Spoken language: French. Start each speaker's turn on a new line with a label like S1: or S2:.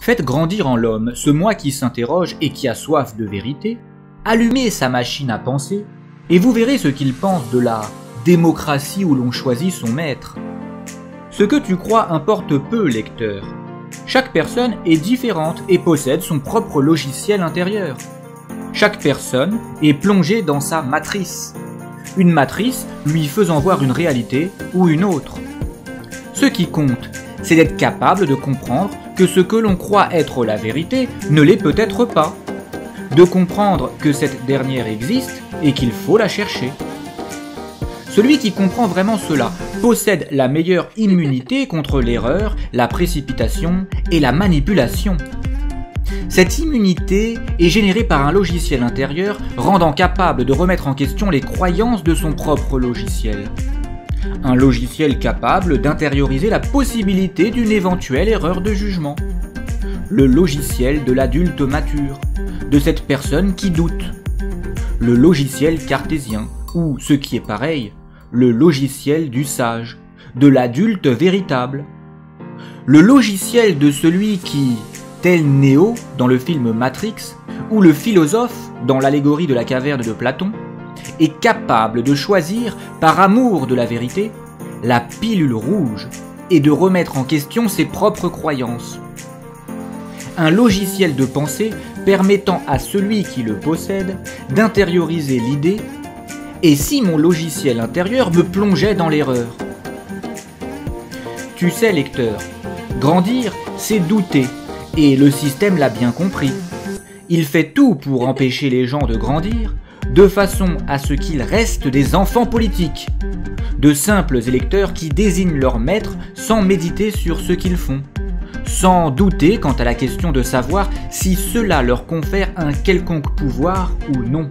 S1: Faites grandir en l'homme ce moi qui s'interroge et qui a soif de vérité, allumez sa machine à penser, et vous verrez ce qu'il pense de la démocratie où l'on choisit son maître. Ce que tu crois importe peu, lecteur. Chaque personne est différente et possède son propre logiciel intérieur. Chaque personne est plongée dans sa matrice. Une matrice lui faisant voir une réalité ou une autre. Ce qui compte, c'est d'être capable de comprendre que ce que l'on croit être la vérité ne l'est peut-être pas. De comprendre que cette dernière existe et qu'il faut la chercher. Celui qui comprend vraiment cela possède la meilleure immunité contre l'erreur, la précipitation et la manipulation. Cette immunité est générée par un logiciel intérieur rendant capable de remettre en question les croyances de son propre logiciel. Un logiciel capable d'intérioriser la possibilité d'une éventuelle erreur de jugement. Le logiciel de l'adulte mature, de cette personne qui doute. Le logiciel cartésien, ou ce qui est pareil, le logiciel du sage, de l'adulte véritable. Le logiciel de celui qui, tel Néo dans le film Matrix, ou le philosophe dans l'allégorie de la caverne de Platon, est capable de choisir, par amour de la vérité, la pilule rouge et de remettre en question ses propres croyances. Un logiciel de pensée permettant à celui qui le possède d'intérioriser l'idée « Et si mon logiciel intérieur me plongeait dans l'erreur ?» Tu sais, lecteur, grandir, c'est douter, et le système l'a bien compris. Il fait tout pour empêcher les gens de grandir, de façon à ce qu'ils restent des enfants politiques, de simples électeurs qui désignent leur maître sans méditer sur ce qu'ils font, sans douter quant à la question de savoir si cela leur confère un quelconque pouvoir ou non.